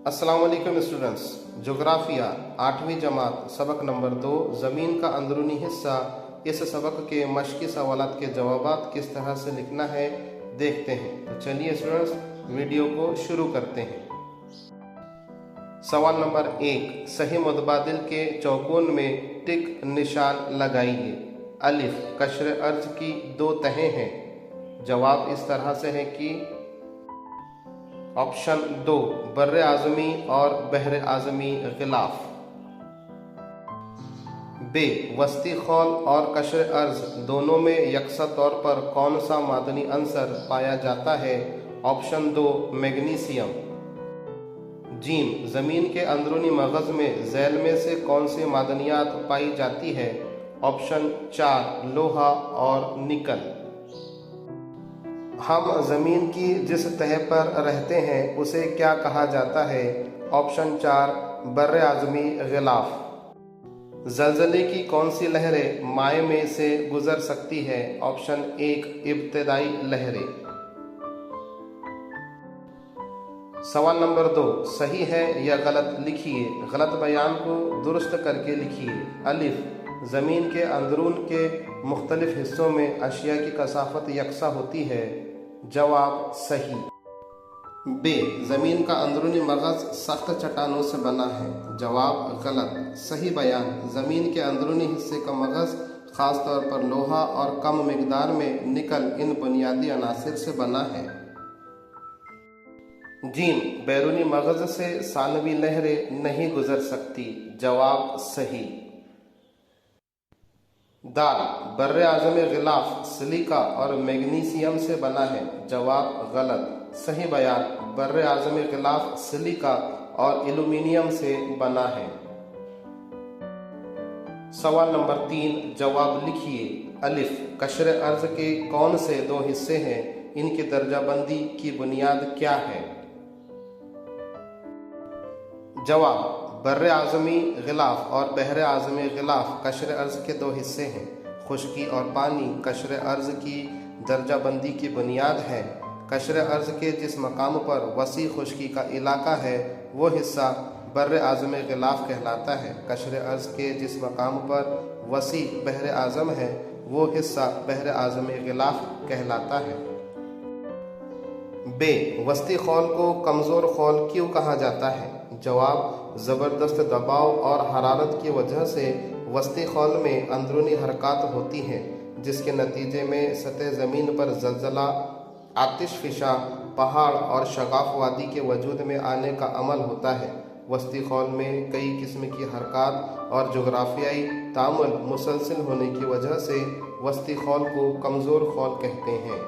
अस्सलाम वालेकुम स्टूडेंट्स। जोग्राफिया 8वीं जमात सबक नंबर 2 ज़मीन का अंदरूनी हिस्सा। इस सबक के मश्की सवालात के जवाबात किस तरह से लिखना है देखते हैं। तो चलिए स्टूडेंट्स वीडियो को शुरू करते हैं। सवाल नंबर 1, सही मुतबादिल के चौकोन में टिक निशान लगाइए। अलिफ कशर अर्ज की 2 तहें हैं। जवाब इस तरह से है कि ऑप्शन 2 बर्रे आज़मी और बहरे आज़मी गिलाफ। बे वस्ती खौल और कशर अर्ज दोनों में यकसा तौर पर कौन सा मादनी अंसर पाया जाता है? Option 2 magnesium. जीम ज़मीन के अंदरूनी मगज़ में झैल में से कौन सी मादनियात पाई जाती है? ऑप्शन 4 लोहा और निकल। हम ज़मीन की जिस तह पर रहते हैं उसे क्या कहा जाता है? ऑप्शन 4 बर्रे आज़मी गिलाफ। ज़लज़ले की कौन सी लहरें माए में से गुजर सकती है? ऑप्शन 1 इब्तिदाई लहरें। सवाल नंबर 2, सही है या गलत लिखिए। गलत बयान को दुरुस्त करके लिखिए। अलिफ ज़मीन के अंदरून के मुख्तलिफ हिस्सों में अशिया की कसाफत यकसा होती है। जवाब सही। बे ज़मीन का अंदरूनी मगज़ सख्त चट्टानों से बना है। जवाब गलत। सही बयान ज़मीन के अंदरूनी हिस्से का मगज़ ख़ास तौर पर लोहा और कम मिकदार में निकल इन बुनियादी अनासिर से बना है। जीम बैरूनी मगज़ से सानवी लहरें नहीं गुजर सकती। जवाब सही। दाल बर्रे आज़म गिलाफ सिलिका और मैग्नीशियम से बना है। जवाब गलत। सही बयान बर्रे आज़म गिलाफ सिलिका और एल्यूमिनियम से बना है। सवाल नंबर 3, जवाब लिखिए। अलिफ कशर अर्ज के कौन से 2 हिस्से हैं? इनकी दर्जाबंदी की बुनियाद क्या है? जवाब बर्रे आज़मी गिलाफ और बहरे आज़मी गिलाफ कशर अर्ज के 2 हिस्से हैं। खुश्की और पानी कशर अर्ज की दर्जाबंदी की बुनियाद है। कशर अर्ज के जिस मकाम पर वसी खुश्की का इलाका है वो हिस्सा बर्रे आज़मी गिलाफ कहलाता है। कशर अर्ज के जिस मकाम पर वसी बहरे आज़म है वो हिस्सा बहरे आज़मी गिलाफ कहलाता है। बे वस्ती खौल को कमज़ोर खौल क्यों कहा जाता है? जवाब ज़बरदस्त दबाव और हरारत की वजह से वस्ती खौल में अंदरूनी हरकत होती हैं जिसके नतीजे में सतह ज़मीन पर ज़लज़ला, आतिशफ़िशा, पहाड़ और शगाफ वादी के वजूद में आने का अमल होता है। वस्ती खौल में कई किस्म की हरकत और जोग्राफियाई तामुल मुसलसिल होने की वजह से वस्ती खौल को कमज़ोर खौल कहते हैं।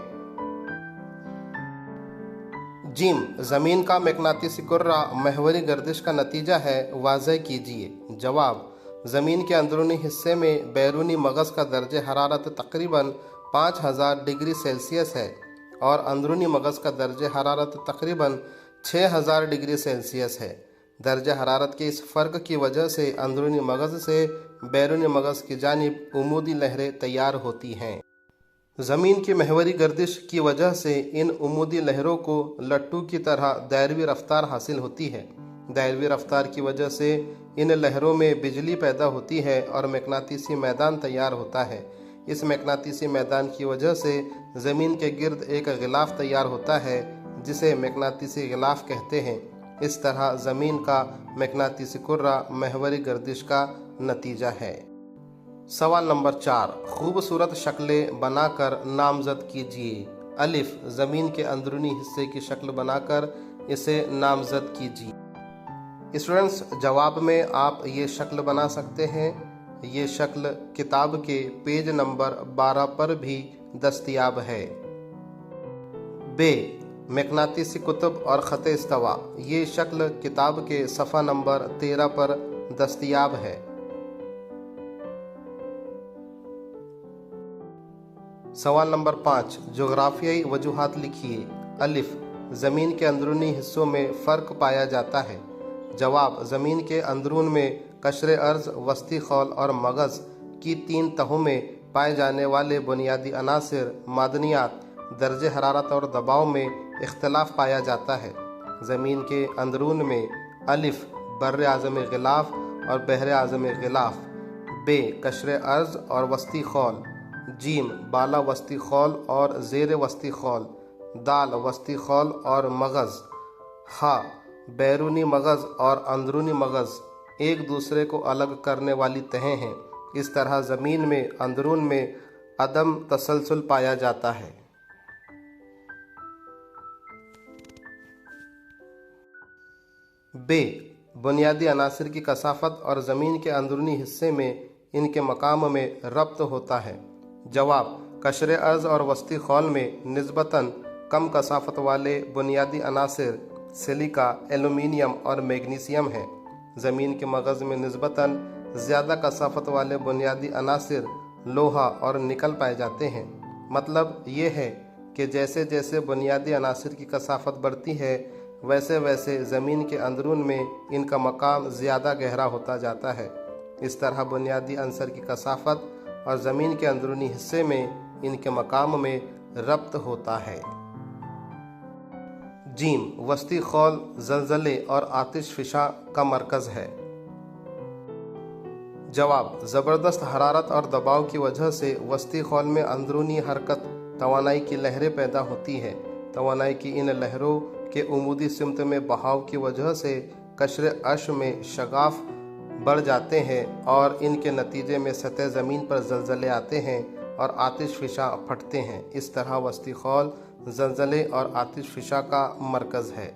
जिम ज़मीन का मकनातीसी कुर्रा महवरी गर्दिश का नतीजा है। वाज़ह कीजिए। जवाब ज़मीन के अंदरूनी हिस्से में बैरूनी मगज़ का दर्जे हरारत तकरीबन 5000 डिग्री सेल्सियस है और अंदरूनी मगज़ का दर्जे हरारत तकरीबन 6000 डिग्री सेल्सियस है। दर्जे हरारत के इस फ़र्क की वजह से अंदरूनी मगज़ से बैरूनी मगज़ की जानिब उमूदी लहरें तैयार होती हैं। ज़मीन की महवरी गर्दिश की वजह से इन उमूदी लहरों को लट्टू की तरह दायरवी रफ्तार हासिल होती है। दायरवी रफ्तार की वजह से इन लहरों में बिजली पैदा होती है और मकनातीसी मैदान तैयार होता है। इस मकनातीसी मैदान की वजह से ज़मीन के गिर्द एक गिलाफ तैयार होता है जिसे मकनातीसी गिलाफ कहते हैं। इस तरह ज़मीन का मकनातीसी कुर्रा महवरी गर्दिश का नतीजा है। सवाल नंबर 4, खूबसूरत शक्लें बनाकर नामज़द कीजिए। अलिफ ज़मीन के अंदरूनी हिस्से की शक्ल बनाकर इसे नामज़द कीजिए। स्टूडेंट्स जवाब में आप ये शक्ल बना सकते हैं। ये शक्ल किताब के पेज नंबर 12 पर भी दस्तयाब है। बे मकनातीसी कुतुब और ख़त इस्तवा ये शक्ल किताब के सफ़ा नंबर 13 पर दस्तयाब है। सवाल नंबर 5, जोग्राफियाई वजूहात लिखिए। अलिफ ज़मीन के अंदरूनी हिस्सों में फ़र्क पाया जाता है। जवाब ज़मीन के अंदरून में कशर अर्ज, वस्ती खौल और मगज़ की 3 तहों में पाए जाने वाले बुनियादी अनासिर, मादनियात, दर्जे हरारत और दबाव में इख्तलाफ पाया जाता है। ज़मीन के अंदरून में अलिफ बर्र आज़म गिलाफ और बहर आज़म गिलाफ, बे कशर अर्ज और वस्ती खौल, जीम बाला वस्ती खौल और ज़ेर वस्ती खौल, दाल वस्ती खौल और मगज़, हा बैरूनी मगज़ और अंदरूनी मगज़ एक दूसरे को अलग करने वाली तहें हैं। इस तरह ज़मीन में अंदरून में अदम तसलसल पाया जाता है। बे बुनियादी अनासिर की कसाफत और ज़मीन के अंदरूनी हिस्से में इनके मकाम में रब्त होता है। जवाब, कशर अर्ज़ और वस्ती खौल में निस्बतन कम कसाफत वाले बुनियादी अनासिर सिलिका, एल्यूमीनियम और मैग्नीशियम हैं। ज़मीन के मगज़ में निस्बतन ज़्यादा कसाफत वाले बुनियादी अनासिर लोहा और निकल पाए जाते हैं। मतलब ये है कि जैसे जैसे बुनियादी अनासिर की कसाफत बढ़ती है वैसे वैसे ज़मीन के अंदरून में इनका मकाम ज़्यादा गहरा होता जाता है। इस तरह बुनियादी अंसर की कसाफत और ज़मीन के अंदरूनी हिस्से में इनके मकाम में रब्त होता है। जीम वस्ती खौल ज़लज़ले और आतिश फ़िशा का मरकज़ है। जवाब, ज़बरदस्त हरारत और दबाव की वजह से वस्ती खौल में अंदरूनी हरकत तवानाई की लहरें पैदा होती है। तवानाई की इन लहरों के उमूदी सिमत में बहाव की वजह से कशर अश में शगाफ बढ़ जाते हैं और इनके नतीजे में सतह ज़मीन पर ज़लज़ले आते हैं और आतिश फ़िशा फटते हैं। इस तरह वस्ती खौल ज़लज़ले और आतिश फ़िशा का मरकज़ है।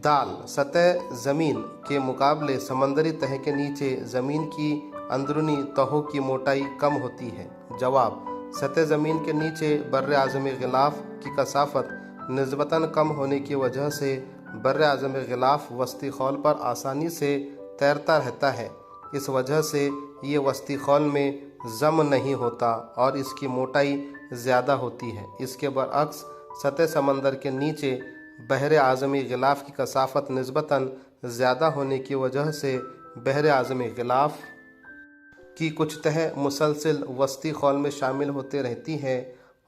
दाल सतह ज़मीन के मुकाबले समंदरी तह के नीचे ज़मीन की अंदरूनी तहों की मोटाई कम होती है। जवाब, सतह ज़मीन के नीचे बर्र आज़म गिलाफ की कसाफत निस्बतन कम होने की वजह से बर्र आज़म गिलाफ वस्ती खौल पर आसानी से तैरता रहता है। इस वजह से ये वस्ती खौल में जम नहीं होता और इसकी मोटाई ज़्यादा होती है। इसके बरअक्स सतह समंदर के नीचे बहर आज़मी गिलाफ की कसाफत निस्बतन ज़्यादा होने की वजह से बहर आज़मी गिलाफ की कुछ तह मुसलसिल वस्ती खौल में शामिल होते रहती है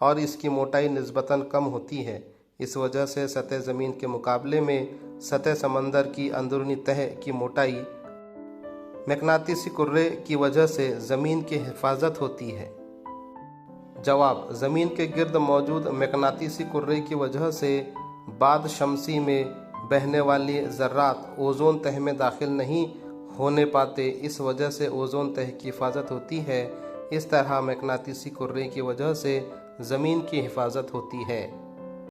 और इसकी मोटाई निस्बतन कम होती है। इस वजह से सतह ज़मीन के मुकाबले में सतह समंदर की अंदरूनी तह की मोटाई मकनातीसी कुर्रे की वजह से ज़मीन की हिफाजत होती है। जवाब, ज़मीन के गिर्द मौजूद मकनातीसी कुर्रे की वजह से बाद शमसी में बहने वाली ज़र्रात ओज़ोन तह में दाखिल नहीं होने पाते। इस वजह से ओज़ोन तह की हिफाजत होती है। इस तरह मकनातीसी कुर्रे की वजह से ज़मीन की हिफाजत होती है।